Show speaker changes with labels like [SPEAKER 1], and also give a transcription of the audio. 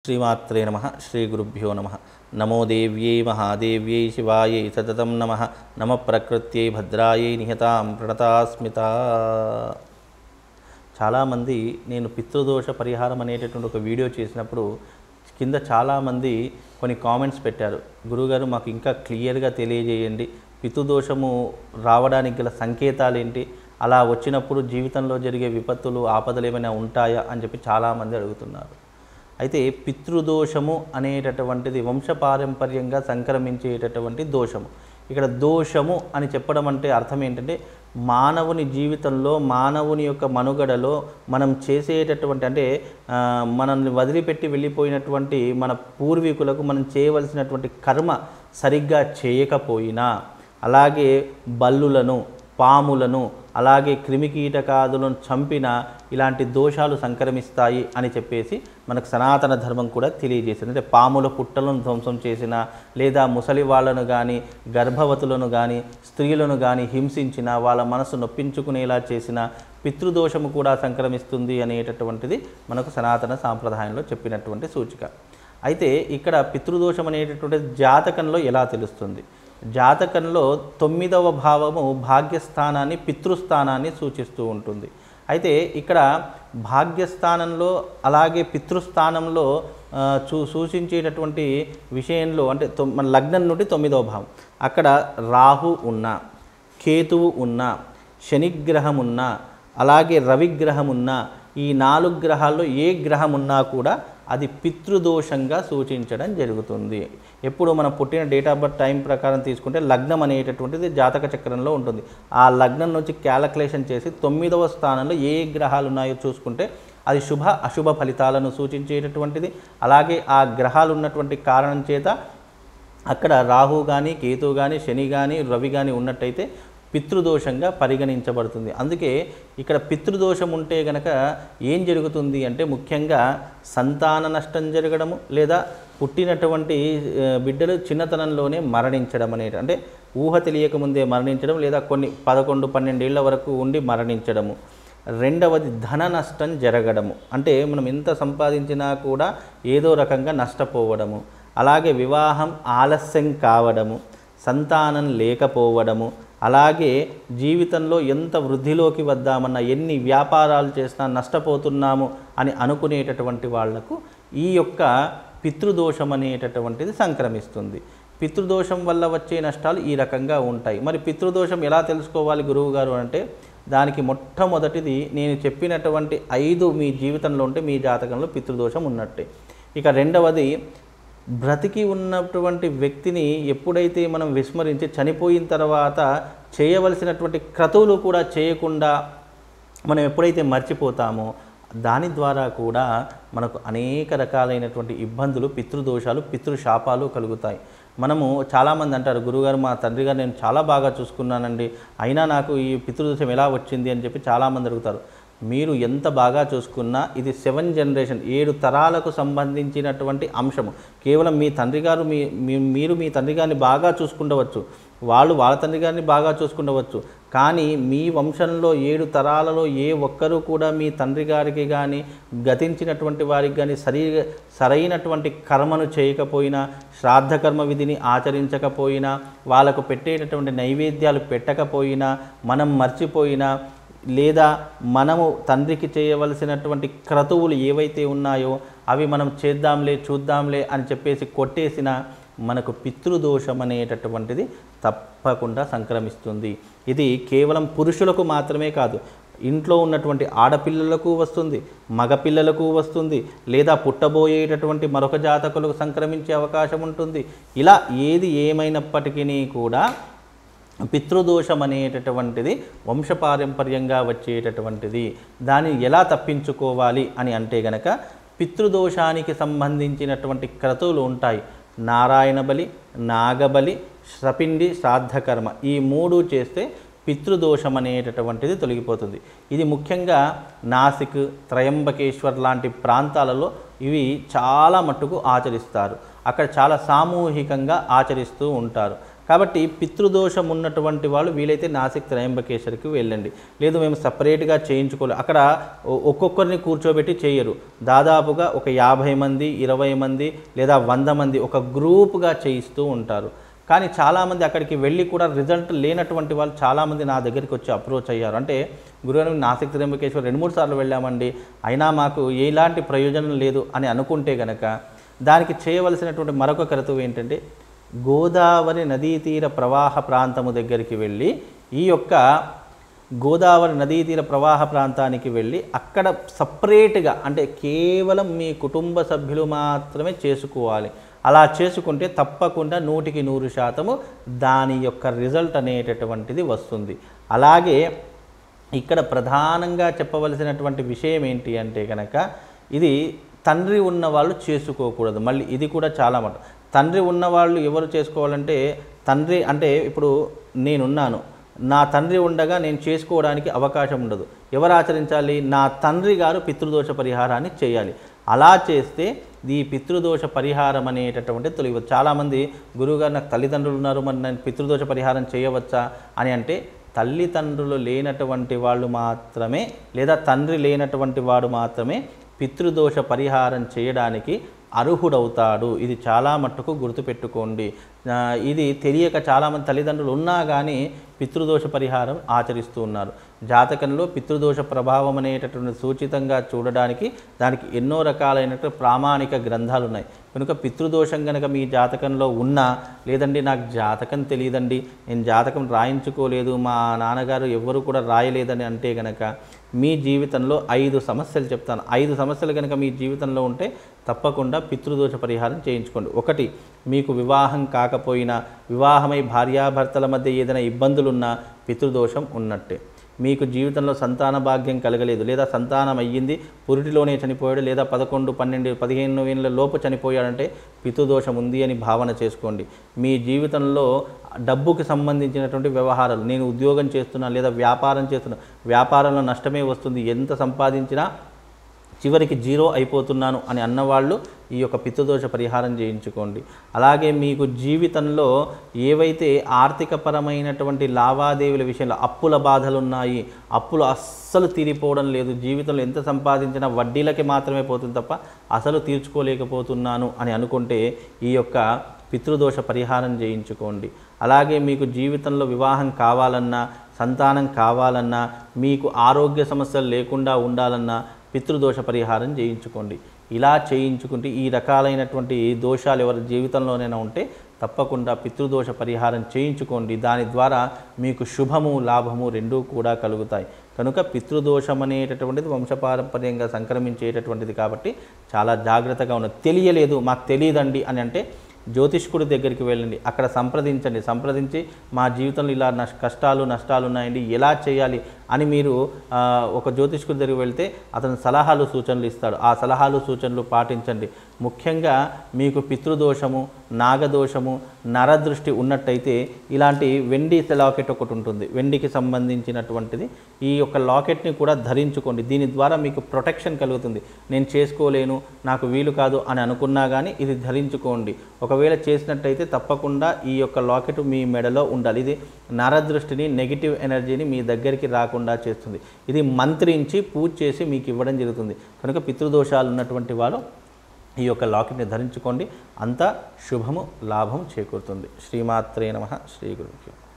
[SPEAKER 1] श्रीमात्रे नमः श्रीगुरुभ्यो नमः नमो देव्यै महादेव्यै शिवायै सततं नमः नमः प्रकृत्यै भद्रायै निहतां प्रणतास्मिता। చాలామంది నేను పితృదోష పరిహారం అనేటటువంటి ఒక వీడియో చేసినప్పుడు కింద చాలామంది కొన్ని కామెంట్స్ పెట్టారు, గురుగారు మాకు ఇంకా క్లియర్గా తెలియజేయండి, పితృదోషము రావడానికి గల సంకేతాలు ఏంటి, అలా వచ్చినప్పుడు జీవితంలో జరిగే విపత్తులు ఆపదలు ఏమైనా ఉంటాయా అని చెప్పి చాలామంది అడుగుతున్నారు. అయితే పితృదోషము అనేటటువంటిది వంశపారంపర్యంగా సంక్రమించేటటువంటి దోషము. ఇక్కడ దోషము అని చెప్పడం అంటే అర్థం ఏంటంటే మానవుని జీవితంలో మానవుని యొక్క మనుగడలో మనం చేసేటటువంటి అంటే మనల్ని వదిలిపెట్టి వెళ్ళిపోయినటువంటి మన పూర్వీకులకు మనం చేయవలసినటువంటి కర్మ సరిగ్గా చేయకపోయినా, అలాగే బల్లులను పాములను అలాగే క్రిమికీటకాదులను చంపిన ఇలాంటి దోషాలు సంక్రమిస్తాయి అని చెప్పేసి మనకు సనాతన ధర్మం కూడా తెలియజేసింది. అంటే పాముల పుట్టలను ధ్వంసం చేసిన, లేదా ముసలి వాళ్ళను కానీ గర్భవతులను కానీ స్త్రీలను కానీ హింసించిన, వాళ్ళ మనసు నొప్పించుకునేలా చేసిన పితృదోషము కూడా సంక్రమిస్తుంది అనేటటువంటిది మనకు సనాతన సాంప్రదాయంలో చెప్పినటువంటి సూచిక. అయితే ఇక్కడ పితృదోషం అనేటటువంటిది జాతకంలో ఎలా తెలుస్తుంది? జాతకంలో 9వ భావము భాగ్యస్థానాన్ని పితృస్థానాన్ని సూచిస్తూ ఉంటుంది. అయితే ఇక్కడ భాగ్యస్థానంలో అలాగే పితృస్థానంలో సూచించేటటువంటి విషయంలో అంటే మన లగ్నం నుండి 9వ భావం అక్కడ రాహు ఉన్నా, కేతువు ఉన్నా, శనిగ్రహం ఉన్నా, అలాగే రవిగ్రహం ఉన్నా, ఈ 4 గ్రహాల్లో ఏ గ్రహం ఉన్నా కూడా అది పితృదోషంగా సూచించడం జరుగుతుంది. ఎప్పుడు మనం పుట్టిన డేట్ ఆఫ్ బర్త్ టైం ప్రకారం తీసుకుంటే లగ్నం అనేటటువంటిది జాతక చక్రంలో ఉంటుంది. ఆ లగ్నం నుంచి క్యాలిక్యులేషన్ చేసి 9వ స్థానంలో ఏ గ్రహాలు ఉన్నాయో చూసుకుంటే అది శుభ అశుభ ఫలితాలను సూచించేటటువంటిది. అలాగే ఆ గ్రహాలు ఉన్నటువంటి కారణం చేత అక్కడ రాహు కానీ కేతు కానీ శని కానీ రవి కానీ ఉన్నట్టయితే పితృదోషంగా పరిగణించబడుతుంది. అందుకే ఇక్కడ పితృదోషం ఉంటే గనక ఏం జరుగుతుంది అంటే ముఖ్యంగా సంతాన నష్టం జరగడము, లేదా పుట్టినటువంటి బిడ్డలు చిన్నతనంలోనే మరణించడం అనేది, అంటే ఊహ తెలియకముందే మరణించడం, లేదా కొన్ని 11-12 ఏళ్ల వరకు ఉండి మరణించడము. రెండవది ధన నష్టం జరగడము, అంటే మనం ఎంత సంపాదించినా కూడా ఏదో రకంగా నష్టపోవడము. అలాగే వివాహం ఆలస్యం కావడము, సంతానం లేకపోవడము, అలాగే జీవితంలో ఎంత వృద్ధిలోకి వద్దామన్నా ఎన్ని వ్యాపారాలు చేసినా నష్టపోతున్నాము అని అనుకునేటటువంటి వాళ్లకు ఈ యొక్క పితృదోషం అనేటటువంటిది సంక్రమిస్తుంది. పితృదోషం వల్ల వచ్చే నష్టాలు ఈ రకంగా ఉంటాయి. మరి పితృదోషం ఎలా తెలుసుకోవాలి గురువు గారు అంటే దానికి మొట్టమొదటిది నేను చెప్పినటువంటి 5 మీ జీవితంలో ఉంటే మీ జాతకంలో పితృదోషం ఉన్నట్టే. ఇక రెండవది బ్రతికి ఉన్నటువంటి వ్యక్తిని ఎప్పుడైతే మనం విస్మరించి చనిపోయిన తర్వాత చేయవలసినటువంటి క్రతువులు కూడా చేయకుండా మనం ఎప్పుడైతే మర్చిపోతామో దాని ద్వారా కూడా మనకు అనేక రకాలైనటువంటి ఇబ్బందులు, పితృదోషాలు, పితృశాపాలు కలుగుతాయి. మనము చాలామంది అంటారు, గురుగారు మా తండ్రి గారు నేను చాలా బాగా చూసుకున్నానండి, అయినా నాకు ఈ పితృదోషం ఎలా వచ్చింది అని చెప్పి చాలామంది అడుగుతారు. మీరు ఎంత బాగా చూసుకున్నా ఇది 7 జనరేషన్ 7 తరాలకు సంబంధించినటువంటి అంశము. కేవలం మీ తండ్రి గారు మీరు మీ తండ్రి గారిని బాగా చూసుకుండవచ్చు, వాళ్ళు వాళ్ళ తండ్రి గారిని బాగా చూసుకుండవచ్చు, కానీ మీ వంశంలో 7 తరాలలో ఏ ఒక్కరూ కూడా మీ తండ్రి గారికి కానీ గతించినటువంటి వారికి కానీ సరైనటువంటి కర్మను చేయకపోయినా, శ్రాద్ధ కర్మ విధిని ఆచరించకపోయినా, వాళ్ళకు పెట్టేటటువంటి నైవేద్యాలు పెట్టకపోయినా, మనం మర్చిపోయినా, లేదా మనము తండ్రికి చేయవలసినటువంటి క్రతువులు ఏవైతే ఉన్నాయో అవి మనం చూద్దాంలే అని చెప్పేసి కొట్టేసిన మనకు పితృదోషం అనేటటువంటిది తప్పకుండా సంక్రమిస్తుంది. ఇది కేవలం పురుషులకు మాత్రమే కాదు, ఇంట్లో ఉన్నటువంటి ఆడపిల్లలకు వస్తుంది, మగపిల్లలకు వస్తుంది, లేదా పుట్టబోయేటటువంటి మరొక జాతకులకు సంక్రమించే అవకాశం ఉంటుంది. ఇలా ఏది ఏమైనప్పటికీ కూడా పితృదోషం అనేటటువంటిది వంశపారంపర్యంగా వచ్చేటటువంటిది. దాన్ని ఎలా తప్పించుకోవాలి అని అంటే గనక పితృదోషానికి సంబంధించినటువంటి క్రతువులు ఉంటాయి. నారాయణ బలి, నాగబలి, శ్రపిండి, శ్రాద్ధకర్మ, ఈ 3 చేస్తే పితృదోషం అనేటటువంటిది తొలగిపోతుంది. ఇది ముఖ్యంగా నాసిక్, త్రయంబకేశ్వర్ లాంటి ప్రాంతాలలో ఇవి చాలా మట్టుకు ఆచరిస్తారు. అక్కడ చాలా సామూహికంగా ఆచరిస్తూ ఉంటారు. కాబట్టి పితృదోషం ఉన్నటువంటి వాళ్ళు వీలైతే నాసిక్ త్రయంబకేశ్వరికి వెళ్ళండి. లేదు మేము సపరేట్గా చేయించుకోలేదు, అక్కడ ఒక్కొక్కరిని కూర్చోబెట్టి చేయరు, దాదాపుగా ఒక 50 మంది 20 మంది లేదా 100 మంది ఒక గ్రూప్గా చేయిస్తూ ఉంటారు. కానీ చాలామంది అక్కడికి వెళ్ళి కూడా రిజల్ట్ లేనటువంటి వాళ్ళు చాలామంది నా దగ్గరికి వచ్చి అప్రోచ్ అయ్యారు. అంటే గురుగారు నాసిక్ త్రయంబకేశ్వర్ 2-3 సార్లు వెళ్ళామండి, అయినా మాకు ఎలాంటి ప్రయోజనం లేదు అని అనుకుంటే కనుక దానికి చేయవలసినటువంటి మరొక కర్తవ్యం ఏంటంటే గోదావరి నదీ తీర ప్రవాహ ప్రాంతము దగ్గరికి వెళ్ళి ఈ యొక్క గోదావరి నదీ తీర ప్రవాహ ప్రాంతానికి వెళ్ళి అక్కడ సపరేట్గా అంటే కేవలం మీ కుటుంబ సభ్యులు మాత్రమే చేసుకోవాలి. అలా చేసుకుంటే తప్పకుండా 100% దాని యొక్క రిజల్ట్ అనేటటువంటిది వస్తుంది. అలాగే ఇక్కడ ప్రధానంగా చెప్పవలసినటువంటి విషయం ఏంటి అంటే కనుక ఇది తండ్రి ఉన్నవాళ్ళు చేసుకోకూడదు. మళ్ళీ ఇది కూడా చాలా మాట, తండ్రి ఉన్నవాళ్ళు ఎవరు చేసుకోవాలంటే తండ్రి అంటే ఇప్పుడు నేనున్నాను, నా తండ్రి ఉండగా నేను చేసుకోవడానికి అవకాశం ఉండదు. ఎవరు ఆచరించాలి? నా తండ్రి గారు పితృదోష పరిహారాన్ని చేయాలి. అలా చేస్తే ఈ పితృదోష పరిహారం అనేటటువంటి తొలగి. చాలామంది గురువుగారు నాకు తల్లిదండ్రులు ఉన్నారు, మరి నేను పితృదోష పరిహారం చేయవచ్చా అని అంటే తల్లిదండ్రులు లేనటువంటి వాళ్ళు మాత్రమే లేదా తండ్రి లేనటువంటి వాడు మాత్రమే పితృదోష పరిహారం చేయడానికి అర్హుడవుతాడు. ఇది చాలా మట్టుకు గుర్తుపెట్టుకోండి. ఇది తెలియక చాలామంది తల్లిదండ్రులు ఉన్నా కానీ పితృదోష పరిహారం ఆచరిస్తూ ఉన్నారు. జాతకంలో పితృదోష ప్రభావం అనేటటువంటి సూచితంగా చూడడానికి దానికి ఎన్నో రకాలైనటువంటి ప్రామాణిక గ్రంథాలు ఉన్నాయి. కనుక పితృదోషం కనుక మీ జాతకంలో ఉన్నా, లేదండి నాకు జాతకం తెలియదండి, నేను జాతకం రాయించుకోలేదు, మా నాన్నగారు ఎవరు కూడా రాయలేదని అంటే కనుక మీ జీవితంలో 5 సమస్యలు చెప్తాను. 5 సమస్యలు కనుక మీ జీవితంలో ఉంటే తప్పకుండా పితృదోష పరిహారం చేయించుకోండి. 1, మీకు వివాహం కాకపోయినా, వివాహమై భార్యాభర్తల మధ్య ఏదైనా ఇబ్బందులున్నా పితృదోషం ఉన్నట్టే. మీకు జీవితంలో సంతాన భాగ్యం కలగలేదు లేదా సంతానం అయ్యింది పురిటిలోనే చనిపోయాడు లేదా 11, 12, 15 ఏళ్ళ లోపు చనిపోయాడంటే పితృదోషం ఉంది అని భావన చేసుకోండి. మీ జీవితంలో డబ్బుకి సంబంధించినటువంటి వ్యవహారాలు, నేను ఉద్యోగం చేస్తున్నా లేదా వ్యాపారం చేస్తున్నా, వ్యాపారంలో నష్టమే వస్తుంది, ఎంత సంపాదించినా చివరికి 0 అయిపోతున్నాను అని అన్నవాళ్ళు ఈ యొక్క పితృదోష పరిహారం చేయించుకోండి. అలాగే మీకు జీవితంలో ఏవైతే ఆర్థికపరమైనటువంటి లావాదేవీల విషయంలో అప్పుల బాధలు ఉన్నాయి, అప్పులు అస్సలు తీరిపోవడం లేదు, జీవితంలో ఎంత సంపాదించినా వడ్డీలకి మాత్రమే పోతుంది తప్ప అసలు తీర్చుకోలేకపోతున్నాను అని అనుకుంటే ఈ యొక్క పితృదోష పరిహారం చేయించుకోండి. అలాగే మీకు జీవితంలో వివాహం కావాలన్నా, సంతానం కావాలన్నా, మీకు ఆరోగ్య సమస్యలు లేకుండా ఉండాలన్నా పితృదోష పరిహారం చేయించుకోండి. ఇలా చేయించుకుంటే ఈ రకాలైనటువంటి దోషాలు ఎవరి జీవితంలోనైనా ఉంటే తప్పకుండా పితృదోష పరిహారం చేయించుకోండి. దాని ద్వారా మీకు శుభము లాభము రెండూ కూడా కలుగుతాయి. కనుక పితృదోషం అనేటటువంటిది వంశపారంపర్యంగా సంక్రమించేటటువంటిది కాబట్టి చాలా జాగ్రత్తగా ఉన్నది. తెలియలేదు, మాకు తెలియదండి అని అంటే జ్యోతిష్కుడి దగ్గరికి వెళ్ళండి, అక్కడ సంప్రదించి మా జీవితంలో ఇలా కష్టాలు నష్టాలు ఉన్నాయండి, ఎలా చేయాలి అని మీరు ఒక జ్యోతిష్కుడి దగ్గరికి వెళ్తే అతను సలహాలు సూచనలు ఇస్తాడు. ఆ సలహాలు సూచనలు పాటించండి. ముఖ్యంగా మీకు పితృదోషము, నాగదోషము, నరదృష్టి ఉన్నట్టయితే ఇలాంటి వెండి లాకెట్ ఒకటి ఉంటుంది, వెండికి సంబంధించినటువంటిది. ఈ యొక్క లాకెట్ని కూడా ధరించుకోండి. దీని ద్వారా మీకు ప్రొటెక్షన్ కలుగుతుంది. నేను చేసుకోలేను, నాకు వీలు కాదు అని అనుకున్నా కానీ ఇది ధరించుకోండి. ఒకవేళ చేసినట్టయితే తప్పకుండా ఈ యొక్క లాకెట్ మీ మెడలో ఉండాలి. ఇది నరదృష్టిని, నెగిటివ్ ఎనర్జీని మీ దగ్గరికి రాకుండా చేస్తుంది. ఇది మంత్రించి పూజ చేసి మీకు ఇవ్వడం జరుగుతుంది. కనుక పితృదోషాలు ఉన్నటువంటి వారు ఈ యొక్క లాకెట్ని ధరించుకోండి. అంతా శుభము లాభం చేకూరుతుంది. శ్రీమాత్రే నమః. శ్రీ గురుభ్యో.